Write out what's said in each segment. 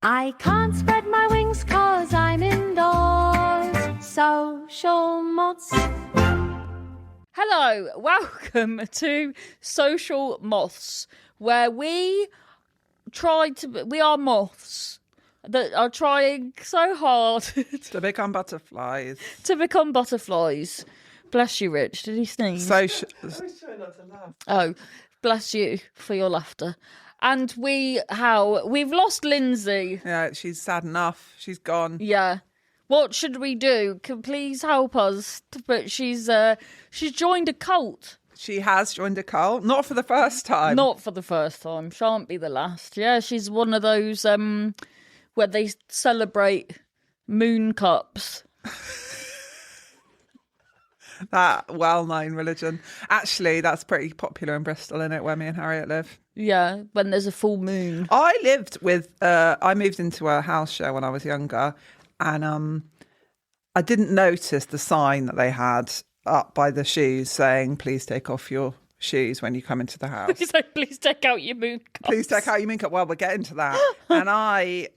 I can't spread my wings 'cause I'm indoors. Social Moths. Hello, welcome to Social Moths, where we are moths that are trying so hard to become butterflies. Bless you, Rich. Did he sneeze? I was trying not to laugh. Oh, bless you for your laughter. And we've lost Lindsay. Yeah, she's sad enough. She's gone. Yeah. What should we do? Can please help us? But she's joined a cult. She has joined a cult. Not for the first time. Not for the first time. Shan't be the last. Yeah, she's one of those where they celebrate moon cups. That well-known religion. Actually, that's pretty popular in Bristol, isn't it, where me and Harriet live? Yeah, when there's a full moon. I moved into a house share when I was younger, and I didn't notice the sign that they had up by the shoes saying, please take off your shoes when you come into the house. So please take out your moon cups. Please take out your moon cup. Well, we'll get into that. And I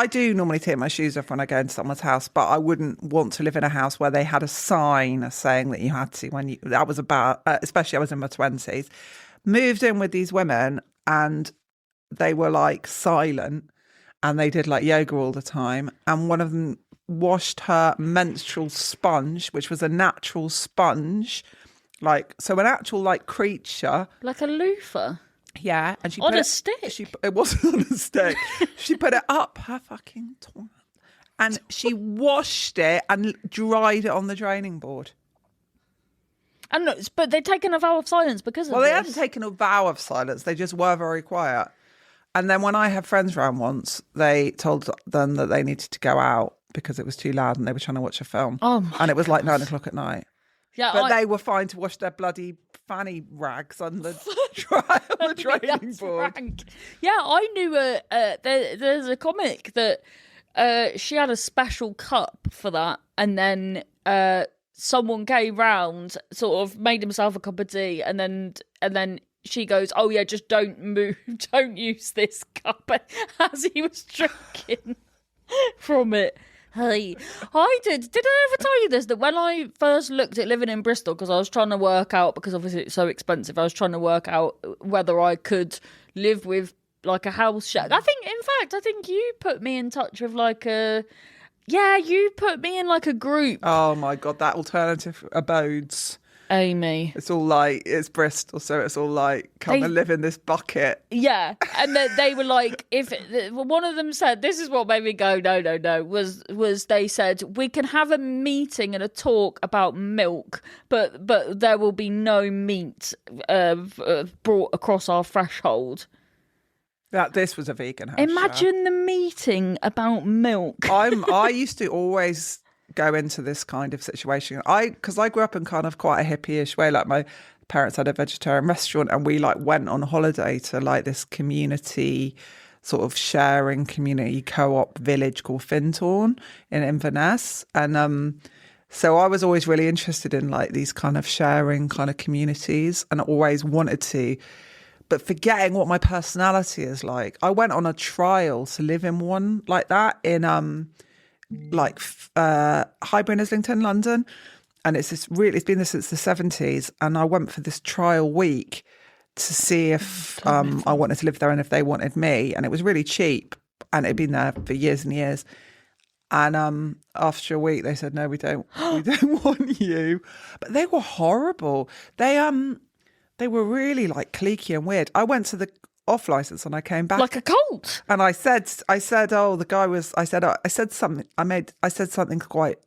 do normally take my shoes off when I go into someone's house, but I wouldn't want to live in a house where they had a sign saying that you had to that was about, especially I was in my 20s, moved in with these women and they were like silent and they did like yoga all the time. And one of them washed her menstrual sponge, which was a natural sponge, an actual creature, like a loofah. Yeah, and she on put a stick. It wasn't on a stick. She put it up her fucking toilet, and she washed it and dried it on the draining board. But they'd taken a vow of silence because of this. Well, they hadn't taken a vow of silence. They just were very quiet. And then when I had friends round once, they told them that they needed to go out because it was too loud and they were trying to watch a film. And it was like 9 o'clock at night. Yeah, but they were fine to wash their bloody fanny rags on the draining board. Frank. Yeah, I knew there's a comic that she had a special cup for that, and then someone came round, sort of made himself a cup of tea, and then she goes, "Oh yeah, just don't move, don't use this cup," as he was drinking from it. Hey, I did I ever tell you this, that when I first looked at living in Bristol, because I was trying to work out, because obviously it's so expensive, I was trying to work out whether I could live with like a house share. I think you put me in touch with you put me in like a group. Oh my God, that alternative abodes. Amy. It's all it's Bristol, so it's all come and live in this bucket. Yeah, and they were like, one of them said, this is what made me go, no, was they said, we can have a meeting and a talk about milk, but there will be no meat brought across our threshold. This was a vegan house. Imagine the meeting about milk. I used to always go into this kind of situation. Because I grew up in kind of quite a hippie-ish way. Like my parents had a vegetarian restaurant and we went on holiday to this community sort of sharing community co-op village called Fintorn in Inverness. And so I was always really interested in these kind of sharing kind of communities and always wanted to, but forgetting what my personality is like. I went on a trial to live in one like that in Highbury, Islington, London, and it's been there since the 70s. And I went for this trial week to see if I wanted to live there and if they wanted me, and it was really cheap, and it'd been there for years and years. And after a week, they said, "No, we don't want you." But they were horrible. They were really cliquey and weird. I went to the off license and I came back like a cult, and I said oh, the guy was, I said something quite,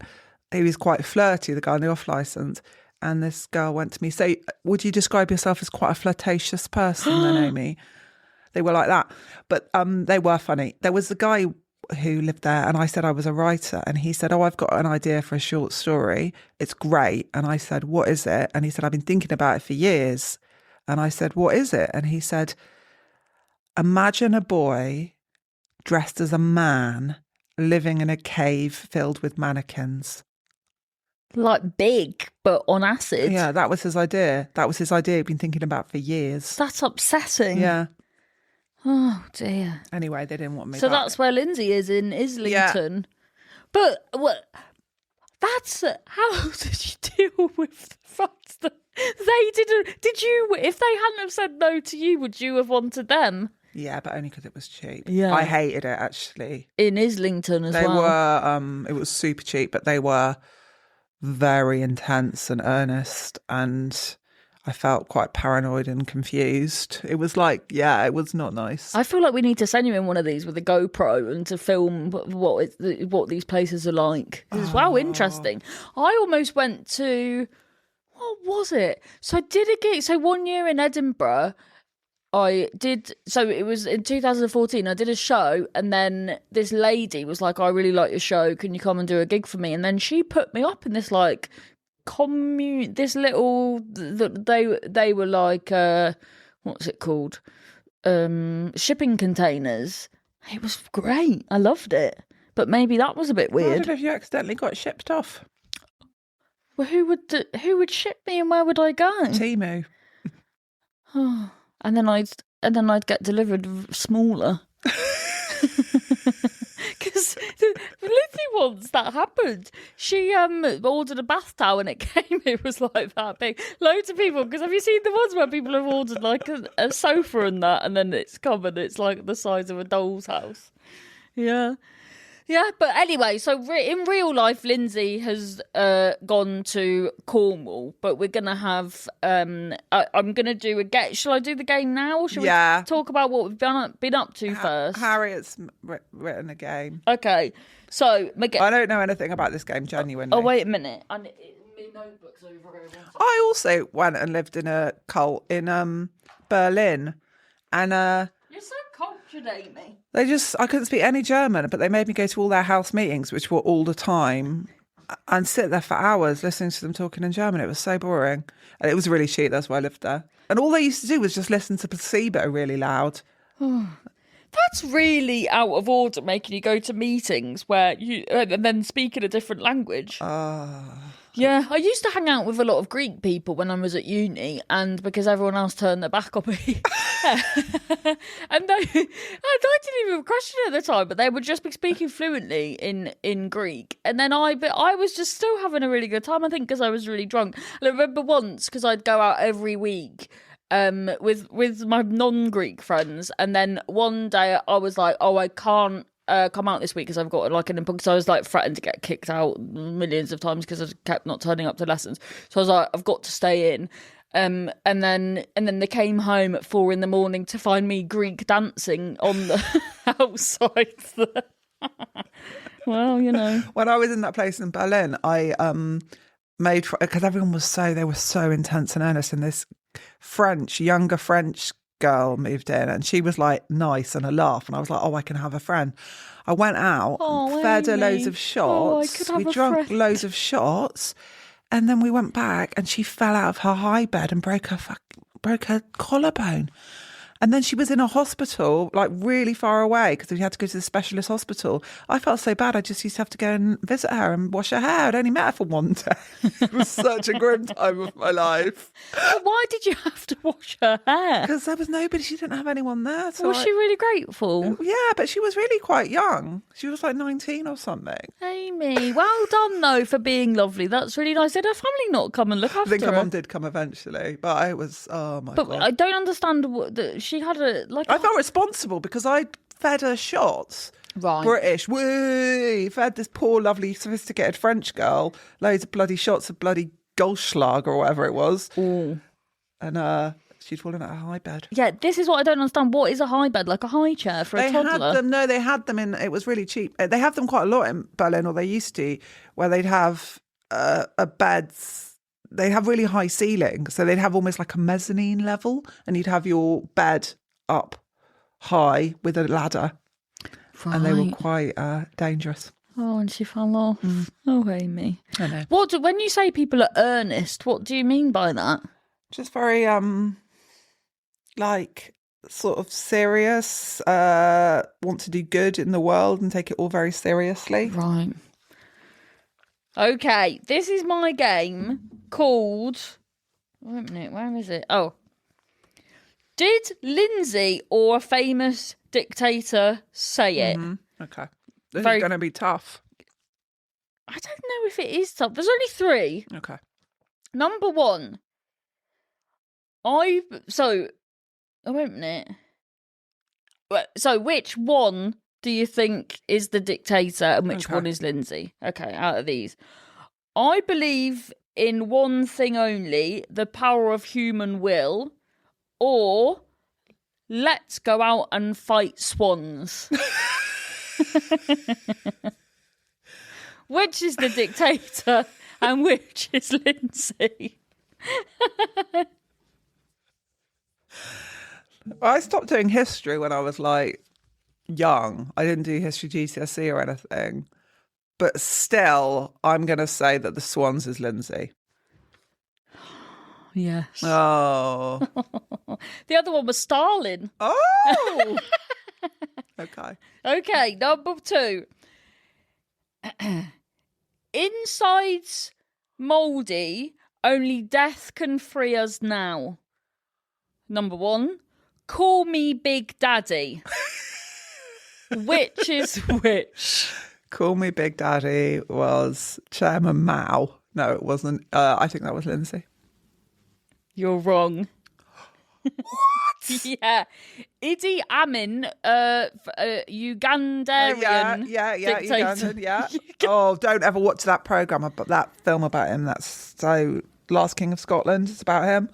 he was quite flirty, the guy on the off license, and this girl went to me, "So would you describe yourself as quite a flirtatious person then, Amy?" They were like that, but they were funny. There was a guy who lived there and I said I was a writer, and he said, "Oh, I've got an idea for a short story, it's great." And I said, "What is it?" And he said, "I've been thinking about it for years." And I said, "What is it?" And he said, "Imagine a boy dressed as a man living in a cave filled with mannequins." Like big, but on acid. Yeah, that was his idea. He'd been thinking about for years. That's upsetting. Yeah. Oh dear. Anyway, they didn't want me So back. that's where Lindsay is in Islington. But what? That's how did you deal with the fact that they didn't? Did you? If they hadn't have said no to you, would you have wanted them Yeah, but only because it was cheap. Yeah. I hated it, actually. in Islington as They well? were, it was super cheap, but they were very intense and earnest, and I felt quite paranoid and confused. It was like, yeah, it was not nice. I feel like we need to send you in one of these with a GoPro and to film what these places are like. It's wow, interesting. I almost went to, what was it? So I did a gig. So 1 year in Edinburgh, so it was in 2014, I did a show, and then this lady was like, I really like your show, can you come and do a gig for me? And then she put me up in this like this little, they were like, what's it called? Shipping containers. It was great. I loved it. But maybe that was a bit I weird. don't know if you accidentally got shipped off. Well, who would ship me and where would I go? Temu. Oh. And then I'd get delivered smaller. Because Lindsay once that happened. She ordered a bath towel and it came. It was like that big. Loads of people. Because have you seen the ones where people have ordered like a sofa and that, and then it's come and it's like the size of a doll's house. Yeah. Yeah, but anyway, so in real life, Lindsay has gone to Cornwall, but we're going to have, I'm going to do a game. Shall I do the game now, or shall we talk about what we've been up to first? Harriet's written a game. Okay, so... I don't know anything about this game, genuinely. Oh, wait a minute. My notebook's over here. I also went and lived in a cult in Berlin, and... You're so cultured, Amy. I couldn't speak any German, but they made me go to all their house meetings, which were all the time, and sit there for hours listening to them talking in German. It was so boring. And it was really cheap, that's why I lived there. And all they used to do was just listen to Placebo really loud. That's really out of order, making you go to meetings where you and then speak in a different language. Yeah, I used to hang out with a lot of Greek people when I was at uni, and because everyone else turned their back on me. And I didn't even question it at the time, but they would just be speaking fluently in Greek. And then I was just still having a really good time, I think, because I was really drunk. And I remember once, because I'd go out every week with my non-Greek friends, and then one day I was like, oh, I can't come out this week because I've got like an important. So I was like threatened to get kicked out millions of times because I kept not turning up to lessons. So I was like, I've got to stay in. And then they came home at 4 a.m. to find me Greek dancing on the outside. Well, you know. When I was in that place in Berlin, I made, because everyone was they were so intense and earnest, and this younger French girl moved in, and she was like nice and a laugh, and I was like, oh, I can have a friend. I went out, fed her loads of shots. We drank loads of shots, and then we went back, and she fell out of her high bed and broke her collarbone. And then she was in a hospital, like really far away, because we had to go to the specialist hospital. I felt so bad. I just used to have to go and visit her and wash her hair. I'd only met her for one day. It was such a grim time of my life. But why did you have to wash her hair? Because there was nobody. She didn't have anyone there. So was she really grateful? Yeah, but she was really quite young. She was like 19 or something. Amy, well done though for being lovely. That's really nice. Did her family not come and look after her? I think her mum did come eventually, but I was, oh my God. But I don't understand she had I felt responsible because I fed her shots. Right. British, woo! Fed this poor, lovely, sophisticated French girl loads of bloody shots of bloody Goldschlag or whatever it was. Ooh. And she'd fallen out of a high bed. Yeah, this is what I don't understand. What is a high bed? Like a high chair for a toddler? They had them in, it was really cheap. They have them quite a lot in Berlin, or they used to, where they'd have a beds. They'd have really high ceilings. So they'd have almost like a mezzanine level, and you'd have your bed up high with a ladder. Right. And they were quite dangerous. Oh, and she fell off. Oh, Amy. I know. When you say people are earnest, what do you mean by that? Just very, like, sort of serious, want to do good in the world and take it all very seriously. Right. Okay, this is my game called... Wait a minute, where is it? Oh. Did Lindsay or a famous dictator say it? Okay. This Very- is going to be tough. I don't know if it is tough. There's only 3. Okay. Number 1. Wait a minute. So which one do you think is the dictator and which one is Lindsay? Okay, out of these. I believe in one thing only, the power of human will, or let's go out and fight swans. Which is the dictator and which is Lindsay? I stopped doing history when I was like young. I didn't do history GCSE or anything. But still, I'm going to say that the swans is Lindsay. Yes. Oh. The other one was Stalin. Oh. Okay. Okay, number 2. Inside's mouldy, only death can free us now. Number 1, call me Big Daddy. Which is which? Call Me Big Daddy was Chairman Mao. No, it wasn't. I think that was Lindsay. You're wrong. What? Yeah. Idi Amin, Ugandarian dictator. Ugandan, yeah. Oh, don't ever watch that programme, but that film about him. That's so Last King of Scotland. It's about him.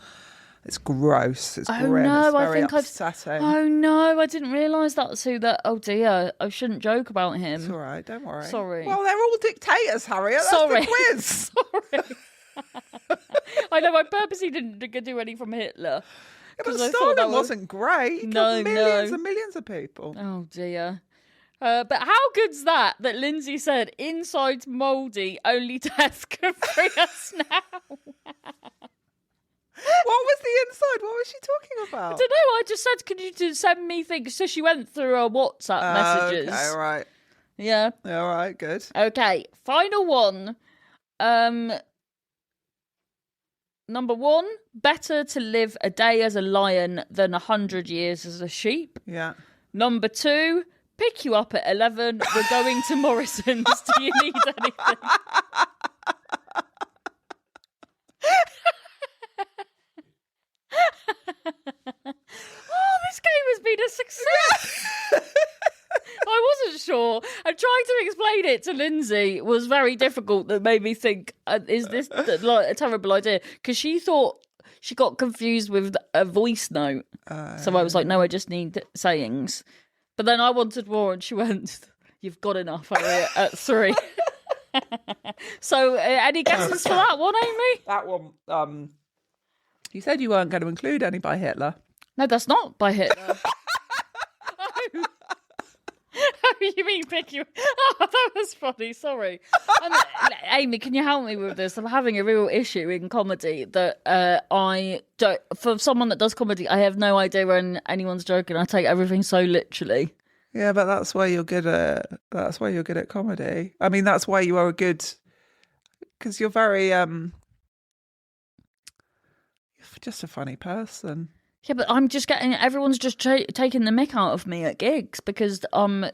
It's gross. It's grim. No, it's I very think upsetting. Oh no, I didn't realise that's who that. Oh dear, I shouldn't joke about him. It's all right. Don't worry. Sorry. Well, they're all dictators, Harriet. That's Sorry. the quiz. Sorry. I know. I purposely didn't do any from Hitler. Yeah, but 'Cause I thought that Stalin wasn't great. He No, killed millions no. and millions of people. Oh dear. But how good's that Lindsay said, inside mouldy, only death can free us now? What was the inside? What was she talking about? I don't know, I just said, could you just send me things? So she went through her WhatsApp messages. Okay, all right. Yeah. All right, good. Okay, final one. Number 1, better to live a day as a lion than 100 years as a sheep. Yeah. Number 2, pick you up at 11. We're going to Morrison's. Do you need anything? Oh, this game has been a success. I wasn't sure. And trying to explain it to Lindsay was very difficult. That made me think, is this like a terrible idea? Because she thought she got confused with a voice note. So I was like, no, I just need sayings. But then I wanted more, and she went, you've got enough, Harriet, at 3. So any guesses for that one, Amy? That one, you said you weren't going to include any by Hitler. No, that's not by Hitler. Oh, you mean pick you? Oh, that was funny. Sorry, Amy. Can you help me with this? I'm having a real issue in comedy that I don't. For someone that does comedy, I have no idea when anyone's joking. I take everything so literally. Yeah, but that's why you're good at. That's why you're good at comedy. I mean, that's why you are a good. Because you're very. You're just a funny person. Yeah, but I'm just getting everyone's just taking the mick out of me at gigs because I'm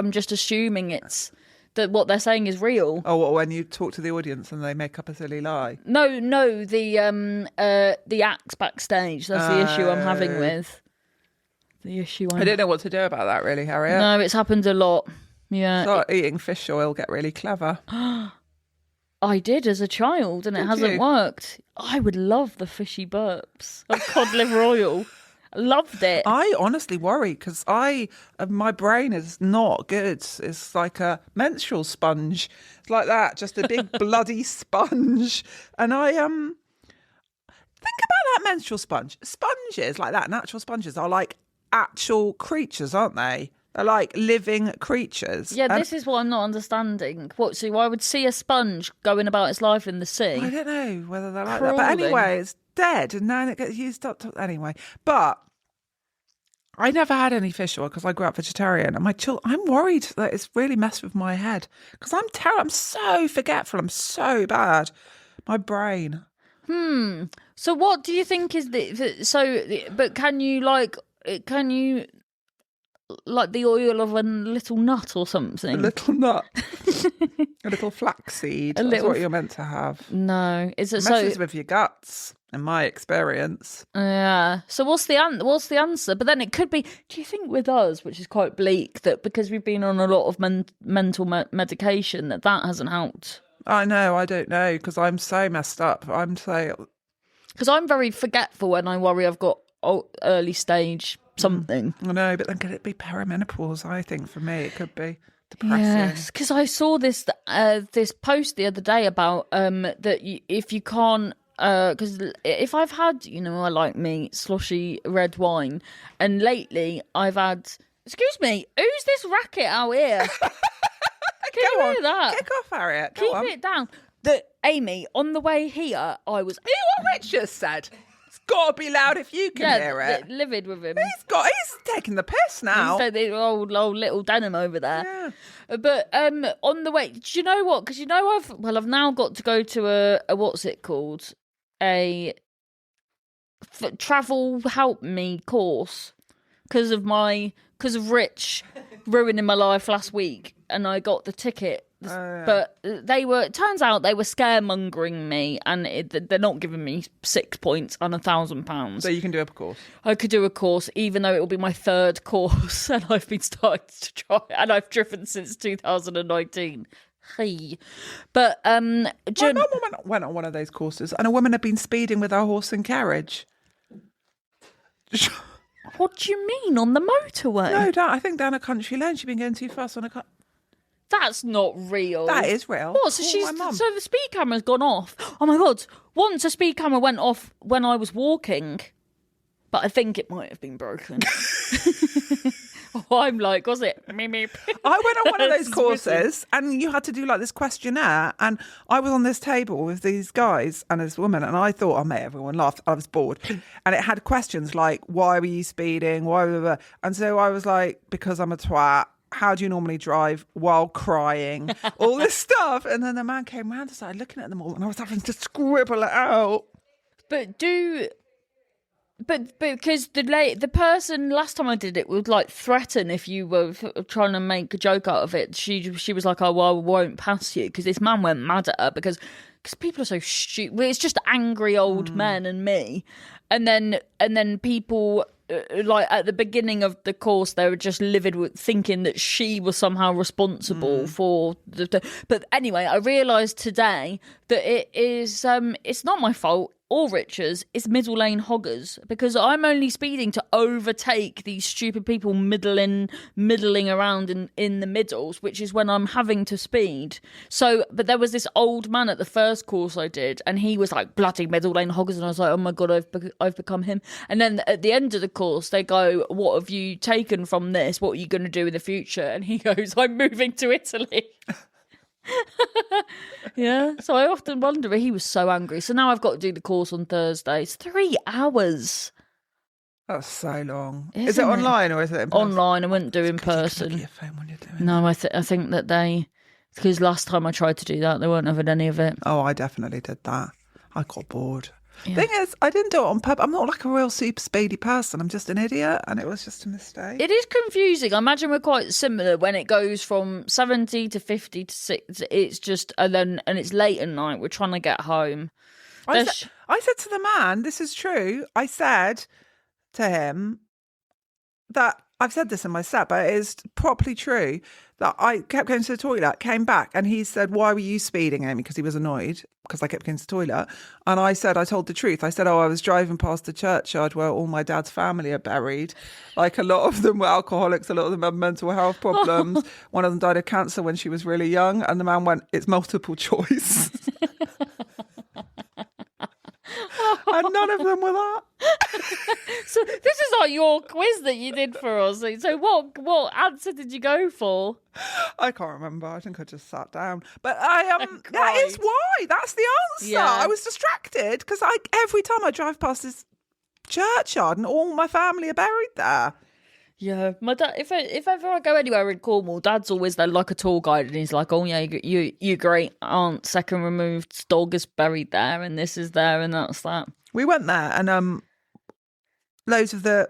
just assuming it's that what they're saying is real. Oh, well, when you talk to the audience and they make up a silly lie. No, the acts backstage. That's the issue I'm having with. The issue I don't know what to do about that, really, Harriet. No, it's happened a lot. Yeah, Start eating fish oil, get really clever. I did as a child, and it hasn't worked. I would love the fishy burps of cod liver oil. I loved it. I honestly worry because my brain is not good. It's like a menstrual sponge. It's like that, just a big bloody sponge. And I think about that menstrual sponge. Sponges like that, natural sponges are like actual creatures, aren't they? They're like living creatures. Yeah, this is what I'm not understanding. So I would see a sponge going about its life in the sea. I don't know whether they're like that. But anyway, it's dead and now it gets used up. Anyway, but I never had any fish oil because I grew up vegetarian. And I'm worried that it's really messed with my head because I'm terrible. I'm so forgetful. I'm so bad. My brain. So what do you think is but can you like the oil of a little nut or something? A little nut. A little flaxseed. That's what you're meant to have. No. Is it messes with your guts, in my experience. Yeah. So what's the answer? But then it could be, do you think with us, which is quite bleak, that because we've been on a lot of mental medication, that hasn't helped? I know, I don't know, because I'm so messed up. Because I'm very forgetful and I worry I've got early stage something. I know, but then could it be perimenopause? I think for me it could be depressing. Yes, because I saw this post the other day about that if you can't, because if I've had, I like me sloshy red wine, and lately I've had. Excuse me, who's this racket out here? Can you hear that? Kick off, Harriet. Keep it down. Amy, on the way here, I was. Hear what Rich just said. It's got to be loud if you can hear it. Livid with him. He's taking the piss now. He's the old little denim over there. Yeah. But on the way, do you know what? Because I've now got to go to a what's it called? A travel help me course because of Rich ruining my life last week, and I got the ticket. Yeah. But it turns out they were scaremongering me, and they're not giving me 6 points on £1,000. So you can do a course. I could do a course, even though it will be my third course, and I've been starting to try, and I've driven since 2019. Hey, but my mum went on one of those courses, and a woman had been speeding with her horse and carriage. What do you mean on the motorway? No, I think down a country lane. She'd been going too fast on a. That's not real. That is real. What? So so the speed camera's gone off. Oh my god! Once a speed camera went off when I was walking, but I think it might have been broken. I'm like, was it? I went on one of those courses, and you had to do like this questionnaire, and I was on this table with these guys and this woman, and I thought, mate, everyone laughed. I was bored, and it had questions like, why were you speeding? Why? And so I was like, because I'm a twat. How do you normally drive while crying? All this stuff. And then the man came round and started looking at them all, and I was having to scribble it out. But because the person last time I did it would like threaten if you were trying to make a joke out of it. She was like, oh, well, I won't pass you, because this man went mad at her because people are so stupid. It's just angry old men and me. And then people... like at the beginning of the course, they were just livid with thinking that she was somehow responsible for but anyway, I realised today that it is it's not my fault or Richard's, it's middle lane hoggers, because I'm only speeding to overtake these stupid people middling around in the middles, which is when I'm having to speed. So, but there was this old man at the first course I did, and he was like, bloody middle lane hoggers, and I was like, oh my god, I've become him. And then at the end of the course, they go, what have you taken from this? What are you going to do in the future? And he goes, I'm moving to Italy. Yeah, so I often wonder, he was so angry. So now I've got to do the course on Thursday. It's 3 hours. That's so long. Isn't is it it? Online or is it in person? Online. I wouldn't do in person. You can look at your phone when you're doing it. No, I think that because last time I tried to do that, they weren't having any of it. Oh, I definitely did that. I got bored. Yeah. Thing is, I didn't do it on purpose. I'm not like a real super speedy person. I'm just an idiot, and it was just a mistake. It is confusing. I imagine we're quite similar when it goes from 70 to 50 to 6. It's just, and it's late at night. We're trying to get home. I said to the man, this is true. I said to him that I've said this in my set, but it is properly true that I kept going to the toilet, came back, and he said, why were you speeding, Amy? Because he was annoyed because I kept going to the toilet. And I said, I told the truth. I said, I was driving past the churchyard where all my dad's family are buried. Like, a lot of them were alcoholics, a lot of them had mental health problems. One of them died of cancer when she was really young. And the man went, it's multiple choice. And none of them were that. So this is like your quiz that you did for us. So what answer did you go for? I can't remember. I think I just sat down. But that is why. That's the answer. Yeah. I was distracted because every time I drive past this churchyard and all my family are buried there. Yeah, my dad. If ever I go anywhere in Cornwall, Dad's always there like a tour guide, and he's like, "Oh yeah, you great aunt, second removed dog is buried there, and this is there, and that's that." We went there and loads of the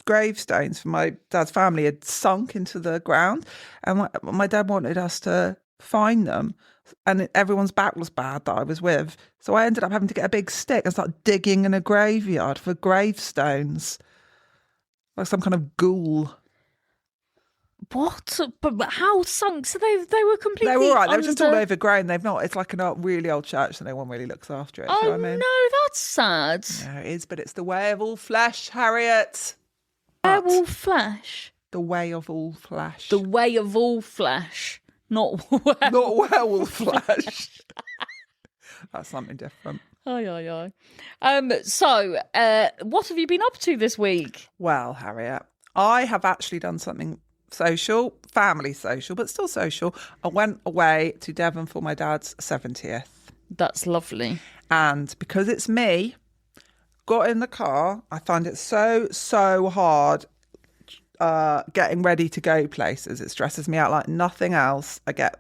gravestones from my dad's family had sunk into the ground, and my dad wanted us to find them, and everyone's back was bad that I was with, so I ended up having to get a big stick and start digging in a graveyard for gravestones, like some kind of ghoul. What? But how sunk? So they were completely. They were all right. They were just all under- overgrown. They've not. It's like a really old church, so no one really looks after it. Oh do you know what I mean? no, that's sad. Yeah, it is, but it's the way of all flesh, Harriet. But Werewolf flesh. the way of all flesh. The way of all flesh, not Not werewolf flesh. That's something different. Aye. So, what have you been up to this week? Well, Harriet, I have actually done something social, family social, but still social. I went away to Devon for my dad's 70th. That's lovely. And because it's me, got in the car. I find it so hard getting ready to go places. It stresses me out like nothing else. I get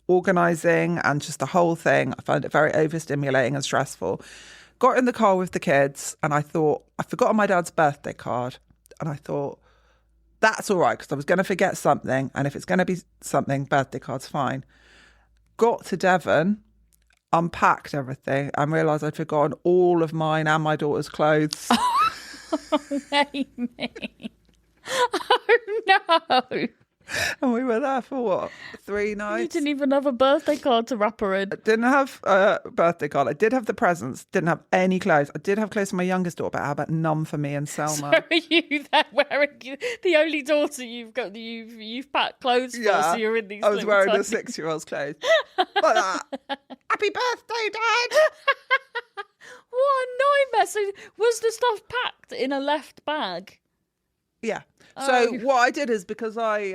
organising and just the whole thing. I find it very overstimulating and stressful. Got in the car with the kids and I thought, I forgot my dad's birthday card. And I thought, that's all right, because I was going to forget something. And if it's going to be something, birthday card's fine. Got to Devon, unpacked everything and realised I'd forgotten all of mine and my daughter's clothes. Amy. Oh no. And we were there for what, 3 nights? You didn't even have a birthday card to wrap her in. Didn't have a birthday card. I did have the presents. Didn't have any clothes. I did have clothes for my youngest daughter, but how about none for me and Selma? So are you there wearing the only daughter you've got? You've packed clothes for, so you're in these. I was little wearing tiny- a 6-year-old's clothes. Like that. Happy birthday, Dad! What a nightmare! So was the stuff packed in a left bag? Yeah. So Oh. what I did is because I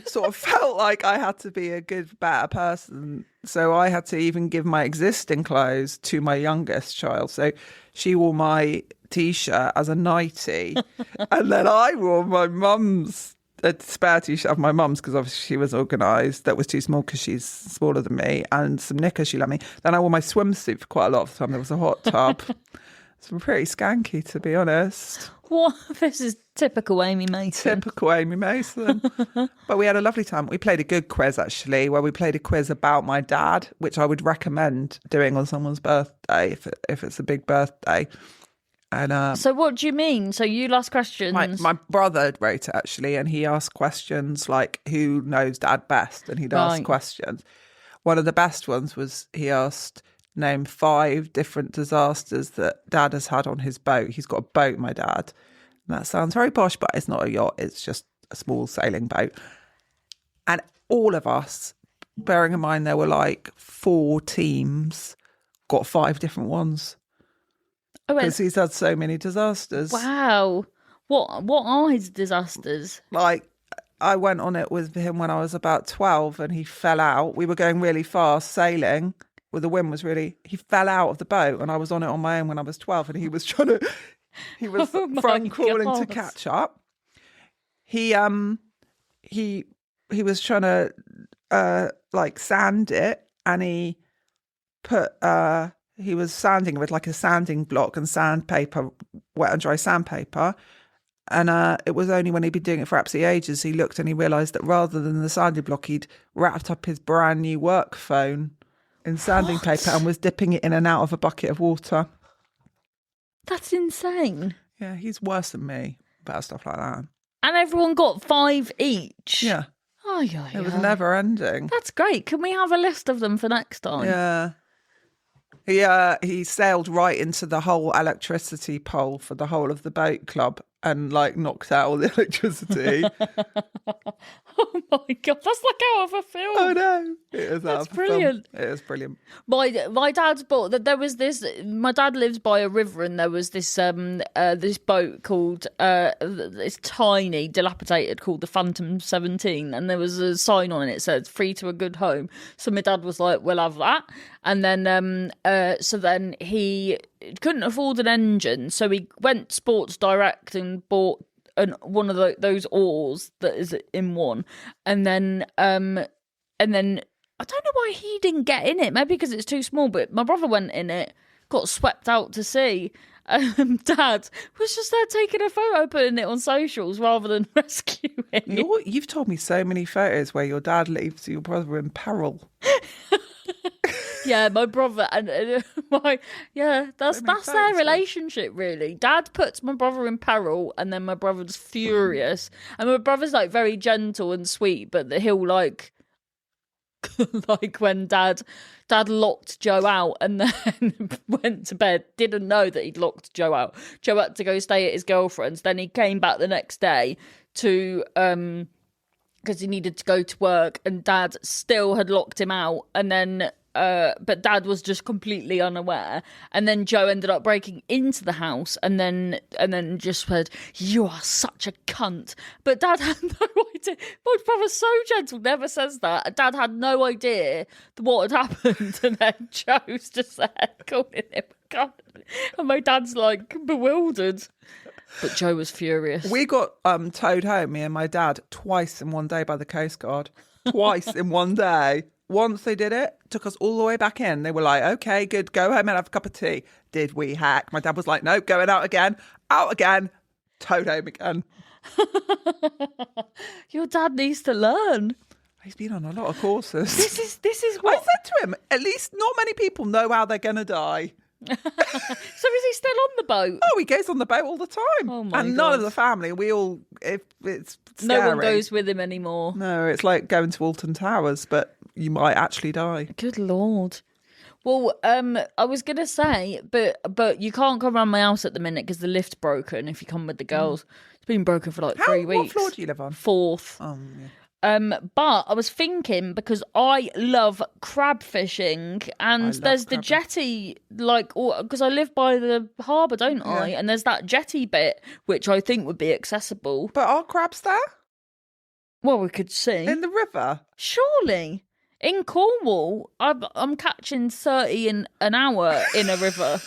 sort of felt like I had to be a good, better person. So I had to even give my existing clothes to my youngest child. So she wore my T-shirt as a nightie. And then I wore my mum's, a spare T-shirt of my mum's, because obviously she was organised. That was too small because she's smaller than me. And some knickers she let me. Then I wore my swimsuit for quite a lot of the time. There was a hot tub. It's pretty skanky, to be honest. What? This is typical Amy Mason. Typical Amy Mason. But we had a lovely time. We played a good quiz, actually, where we played a quiz about my dad, which I would recommend doing on someone's birthday if it's a big birthday. And So what do you mean? So you asked questions. my brother wrote it, actually, and he asked questions like, who knows dad best? And he'd ask Right. questions. One of the best ones was he asked, name 5 different disasters that dad has had on his boat. He's got a boat, my dad. And that sounds very posh, but it's not a yacht. It's just a small sailing boat. And all of us, bearing in mind there were like 4 teams, got 5 different ones. Oh, Because he's had so many disasters. wow. What are his disasters? Like, I went on it with him when I was about 12 and he fell out. We were going really fast sailing. Well, the wind was really, he fell out of the boat and I was on it on my own when I was 12 and he was he was Oh my front crawling to God. catch up. He was trying to like sand it and he was sanding with like a sanding block and sandpaper, wet and dry sandpaper. And it was only when he'd been doing it for absolutely ages, he looked and he realised that rather than the sanding block, he'd wrapped up his brand new work phone in sanding paper and was dipping it in and out of a bucket of water. That's insane. Yeah, he's worse than me about stuff like that. And everyone got 5 each. Yeah, Oh yeah. it was never ending. That's great. Can we have a list of them for next time? Yeah. He sailed right into the whole electricity pole for the whole of the boat club and like knocked out all the electricity. Oh my God, that's like out of a film. Oh no, it is That's out of a film. brilliant. It is brilliant. My dad's boat. That there was this. My dad lives by a river, and there was this this boat called it's tiny, dilapidated, called the Phantom 17, and there was a sign on it that said "Free to a good home." So my dad was like, "We'll have that," and then so then he couldn't afford an engine, so he went Sports Direct and bought one of those oars that is in one, and then I don't know why he didn't get in it. Maybe because it's too small. But my brother went in it, got swept out to sea. Dad was just there taking a photo, putting it on socials rather than rescuing. You've told me so many photos where your dad leaves your brother in peril. Yeah, my brother and that's their relationship, really. Dad puts my brother in peril, and then my brother's furious, and my brother's like very gentle and sweet, but he'll like when dad locked Joe out and then went to bed, didn't know that he'd locked Joe out. Joe had to go stay at his girlfriend's. Then he came back the next day to because he needed to go to work, and Dad still had locked him out, and then but Dad was just completely unaware, and then Joe ended up breaking into the house, and then just said, "You are such a cunt." But Dad had no idea. My brother's so gentle, never says that. Dad had no idea what had happened, and then Joe's just there calling him a cunt, and my dad's like bewildered. But Joe was furious. We got towed home, me and my dad, twice in one day by the Coast Guard. Twice in one day. Once they did it, took us all the way back in. They were like, okay, good, go home and have a cup of tea. Did we hack? My dad was like, no, going out again, towed home again. Your dad needs to learn. He's been on a lot of courses. This is what I said to him, at least not many people know how they're going to die. So is he still on the boat? Oh, he goes on the boat all the time. Oh my and God. none of the family, it's scary. No one goes with him anymore. No, it's like going to Alton Towers, but you might actually die. Good Lord. Well, I was gonna say, but you can't come around my house at the minute because the lift's broken. If you come with the girls, it's been broken for like 3 weeks. What floor do you live on? 4th. Oh, yeah. But I was thinking, because I love crab fishing, and there's the jetty, like, because I live by the harbour, don't I? And there's that jetty bit, which I think would be accessible. But are crabs there? Well, we could see. In the river? Surely. In Cornwall, I'm catching 30 an hour in a river.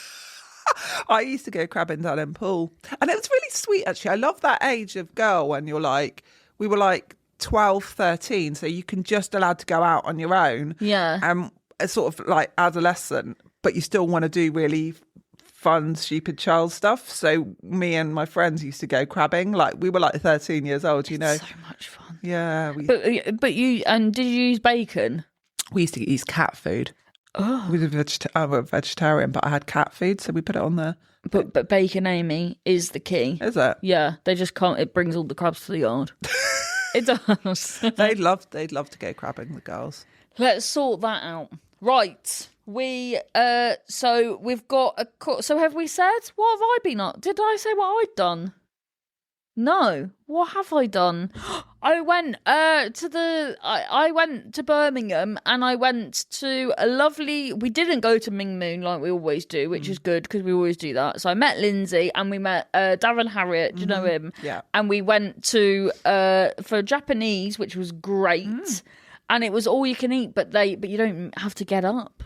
I used to go crabbing down in Pool. And it was really sweet, actually. I love that age of girl when you're like, we were like 12, 13, so you can just allowed to go out on your own. Yeah. It's sort of like adolescent, but you still want to do really fun, stupid child stuff. So me and my friends used to go crabbing. Like, we were like 13 years old, you know. So much fun. Yeah. But you, and did you use bacon? We used to use cat food. Oh. I'm a vegetarian, but I had cat food, so we put it on there. But bacon, Amy, is the key. Is it? Yeah, they just can't. It brings all the crabs to the yard. It does. They'd love to go crabbing, the girls. Let's sort that out. Right. So we've got so have we said, what have I been up? Did I say what I'd done? No. What have I done? I went I went to Birmingham, and I went to we didn't go to Ming Moon like we always do, which is good because we always do that. So I met Lindsay, and we met Darren Harriet, do you know him? Yeah. And we went to for Japanese, which was great. And it was all you can eat, but you don't have to get up.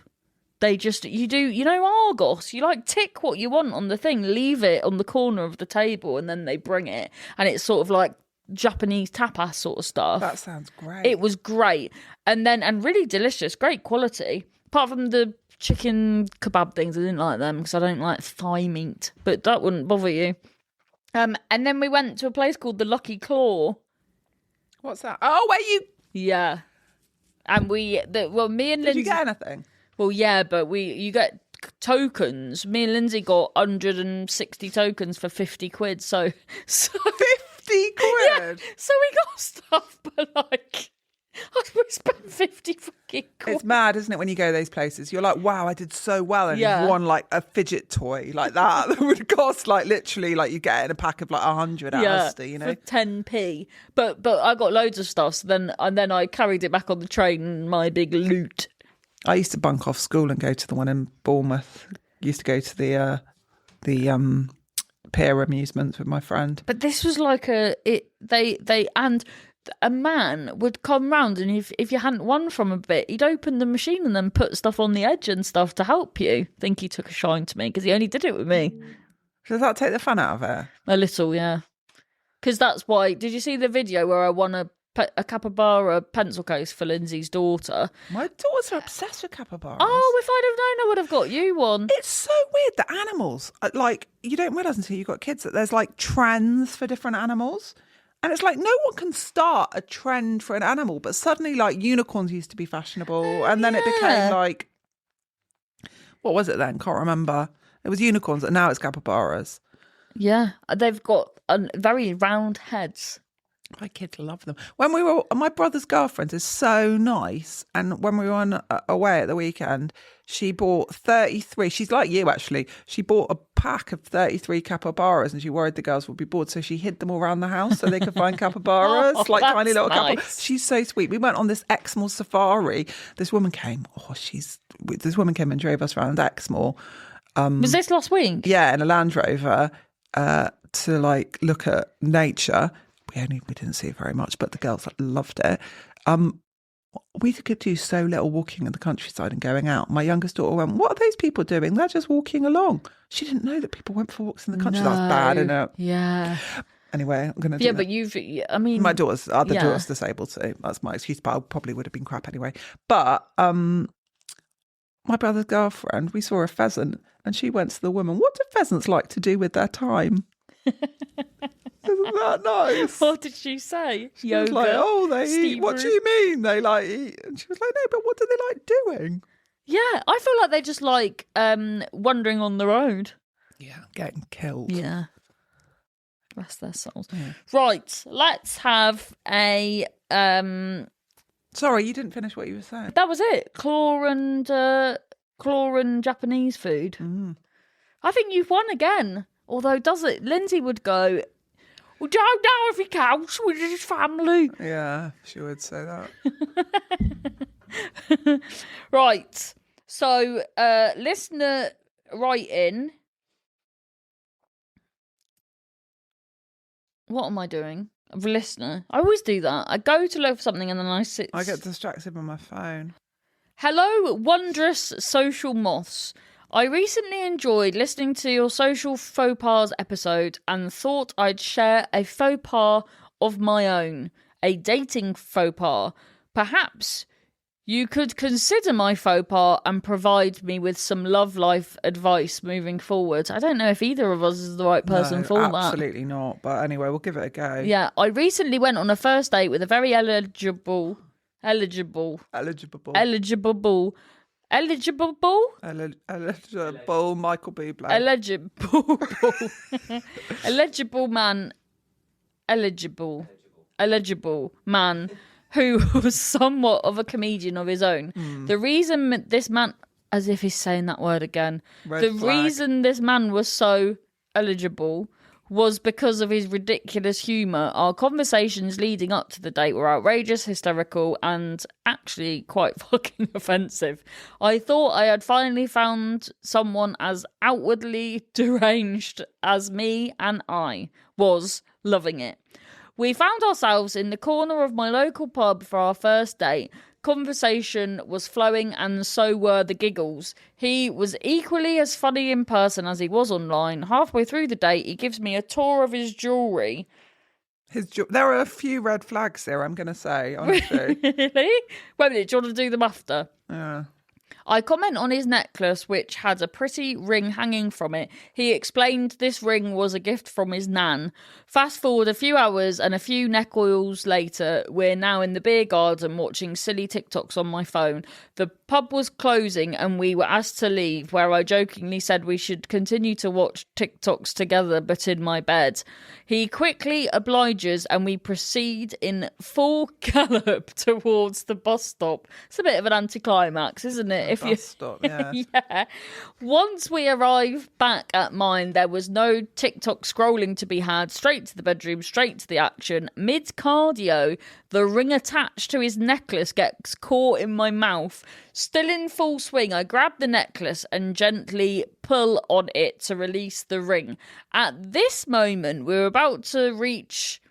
They just, you do, you know, Argos, you like tick what you want on the thing, leave it on the corner of the table, and then they bring it. And it's sort of like Japanese tapas sort of stuff. That sounds great. It was great. And really delicious, great quality. Apart from the chicken kebab things, I didn't like them because I don't like thigh meat, but that wouldn't bother you. And then we went to a place called the Lucky Claw. What's that? Oh, where you... Yeah. And me and Lindsay... Did you get anything? Well, yeah, but you get tokens. Me and Lindsay got 160 tokens for 50 quid. So 50 quid? Yeah, so we got stuff, but like, we spent 50 fucking quid. It's mad, isn't it, when you go to those places? You're like, wow, I did so well. And you've won like a fidget toy like that. That would cost like literally like you get in a pack of like 100 at Asda, you know? For 10p. But I got loads of stuff. So then I carried it back on the train, my big loot. I used to bunk off school and go to the one in Bournemouth. Used to go to the pier amusements with my friend. But this was like a man would come round, and if you hadn't won from a bit, he'd open the machine and then put stuff on the edge and stuff to help you. I think he took a shine to me because he only did it with me. Does that take the fun out of it? A little, yeah. Because that's why. Did you see the video where I won a a capybara pencil case for Lindsay's daughter. My daughters are obsessed with capybaras. Oh, if I'd have known, I would have got you one. It's so weird that animals, like, you don't realise until you've got kids that there's like trends for different animals. And it's like no one can start a trend for an animal, but suddenly like unicorns used to be fashionable. And then it became like, what was it then? Can't remember. It was unicorns and now it's capybaras. Yeah, they've got very round heads. My kids love them. My brother's girlfriend is so nice. And when we were on away at the weekend, she bought 33. She's like you, actually. She bought a pack of 33 capybaras and she worried the girls would be bored. So she hid them all around the house so they could find capybaras, like tiny little capybaras. She's so sweet. We went on this Exmoor safari. This woman came. This woman came and drove us around Exmoor. Was this last week? Yeah, in a Land Rover to like look at nature. We didn't see it very much, but the girls loved it. We could do so little walking in the countryside and going out. My youngest daughter went, "What are those people doing? They're just walking along." She didn't know that people went for walks in the country. No. That's bad, isn't it? Yeah. Anyway, I'm going to do Yeah, that. but my daughter's disabled, so that's my excuse, but I probably would have been crap anyway. But my brother's girlfriend, we saw a pheasant and she went to the woman, "What do pheasants like to do with their time?" Isn't that nice? What did she say? She was like, "Oh, they eat. What do you mean they like eat?" And she was like, "No, but what do they like doing?" Yeah, I feel like they just like wandering on the road. Yeah, getting killed. Yeah. Bless their souls. Yeah. Right, let's have a Sorry, you didn't finish what you were saying. that was it. Claw and Japanese food. I think you've won again. Although Lindsay would go, "We don't know if he counts with his family." Yeah, she would say that. Right. So, listener write in. What am I doing? A listener. I always do that. I go to look for something and then I sit. I get distracted by my phone. Hello, wondrous social moths. I recently enjoyed listening to your social faux pas episode and thought I'd share a faux pas of my own, a dating faux pas. Perhaps you could consider my faux pas and provide me with some love life advice moving forward. I don't know if either of us is the right person for that. Absolutely not. But anyway, we'll give it a go. Yeah, I recently went on a first date with a very eligible Michael Bublé. Eligible man who was somewhat of a comedian of his own. The reason this man, as if he's saying that word again, reason this man was so eligible was because of his ridiculous humour. Our conversations leading up to the date were outrageous, hysterical, and actually quite fucking offensive. I thought I had finally found someone as outwardly deranged as me, and I was loving it. We found ourselves in the corner of my local pub for our first date. Conversation was flowing and so were the giggles. He was equally as funny in person as he was online. Halfway through the date, he gives me a tour of his jewellery. There are a few red flags there, I'm going to say, honestly. Really? Wait a minute, do you want to do them after? Yeah. I comment on his necklace, which had a pretty ring hanging from it. He explained this ring was a gift from his nan. Fast forward a few hours and a few neck oils later, we're now in the beer garden watching silly TikToks on my phone. The pub was closing and we were asked to leave, where I jokingly said we should continue to watch TikToks together, but in my bed. He quickly obliges and we proceed in full gallop towards the bus stop. It's a bit of an anticlimax, isn't it? Stop, yeah. Yeah. Once we arrived back at mine, there was no TikTok scrolling to be had. Straight to the bedroom, straight to the action. Mid-cardio, the ring attached to his necklace gets caught in my mouth. Still in full swing, I grab the necklace and gently pull on it to release the ring. At this moment, we're about to reach...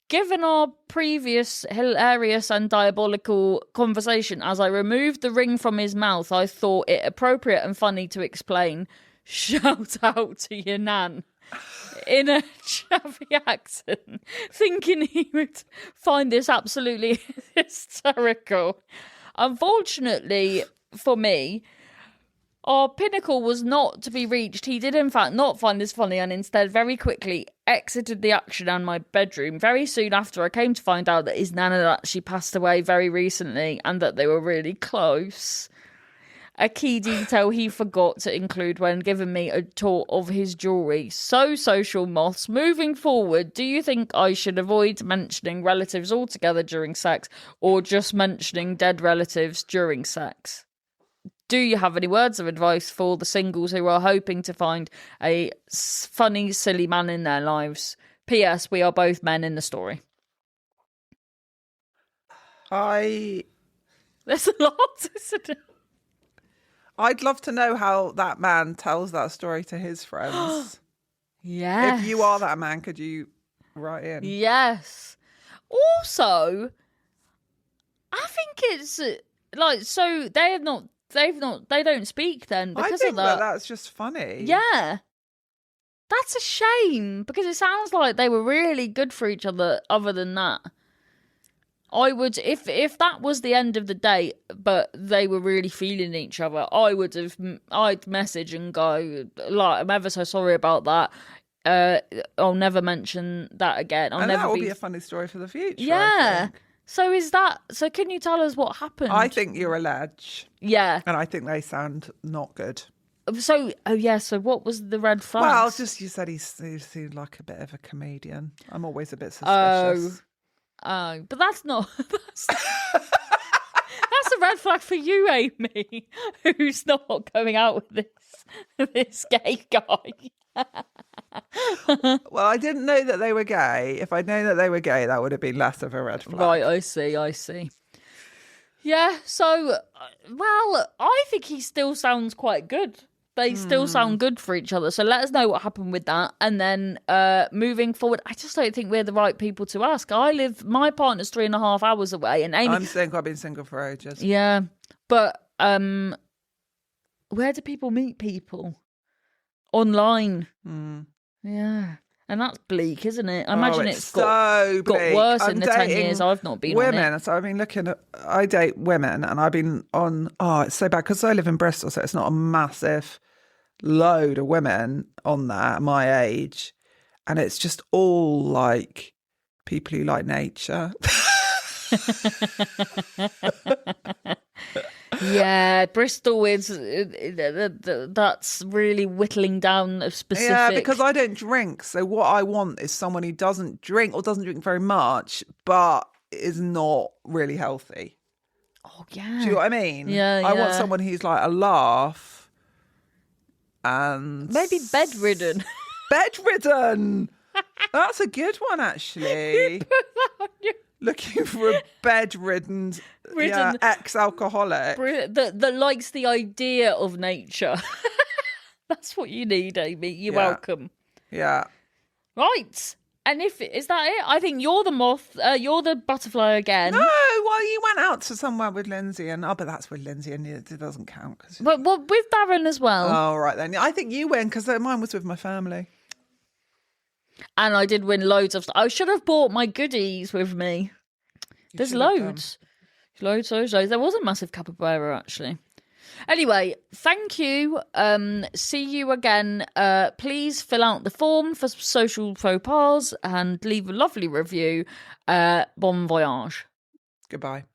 Given our previous hilarious and diabolical conversation, as I removed the ring from his mouth, I thought it appropriate and funny to explain, "Shout out to your nan." in a chavvy accent, thinking he would find this absolutely hysterical. Unfortunately for me, our pinnacle was not to be reached. He did, in fact, not find this funny and instead very quickly exited the action and my bedroom. Very soon after, I came to find out that his nan had actually passed away very recently and that they were really close. A key detail he forgot to include when giving me a tour of his jewellery. So, social moths, moving forward, do you think I should avoid mentioning relatives altogether during sex or just mentioning dead relatives during sex? Do you have any words of advice for the singles who are hoping to find a funny, silly man in their lives? P.S. We are both men in the story. There's a lot, isn't it? I'd love to know how that man tells that story to his friends. Yes. If you are that man, could you write in? Yes. Also, I think it's like, so they don't speak then because I think of that. that's just funny. Yeah. That's a shame because it sounds like they were really good for each other than that. I would, if that was the end of the date, but they were really feeling each other, I'd message and go, like, I'm ever so sorry about that. I'll never mention that again. That will be a funny story for the future. Yeah. So can you tell us what happened? I think you're a ledge. Yeah. And I think they sound not good. So what was the red flag? Well, just you said he seemed like a bit of a comedian. I'm always a bit suspicious. Oh, but that's not... That's a red flag for you, Amy, who's not going out with this gay guy. Well, I didn't know that they were gay. If I'd known that they were gay, that would have been less of a red flag. Right, I see. Yeah, so, well, I think he still sounds quite good. They still sound good for each other. So let us know what happened with that. And then moving forward, I just don't think we're the right people to ask. My partner's 3.5 hours away. And Amy... I'm single. I've been single for ages. Yeah. But where do people meet people? Online. Yeah. And that's bleak, isn't it? I imagine it's got worse in the 10 years I've not been women. on it. So I've been I date women and I've been on, it's so bad because I live in Bristol, so it's not a massive load of women on there my age. And it's just all like people who like nature. Yeah, Bristol is that's really whittling down a specific. Yeah, because I don't drink, so what I want is someone who doesn't drink or doesn't drink very much, but is not really healthy. Oh yeah, do you know what I mean? Yeah, I want someone who's like a laugh and maybe bedridden. Bedridden. That's a good one, actually. You put that on your... Looking for a bedridden, ex-alcoholic. That likes the idea of nature. That's what you need, Amy. You're welcome. Yeah. Right. And is that it? I think you're the moth. You're the butterfly again. No, well, you went out to somewhere with Lindsay, but that's with Lindsay, and it doesn't count. But with Darren as well. Oh, right then. I think you win because mine was with my family. And I did win loads of stuff. I should have bought my goodies with me. There's loads. Loads. There was a massive capybara, actually. Anyway, thank you. See you again. Please fill out the form for social faux pas and leave a lovely review. Bon voyage. Goodbye.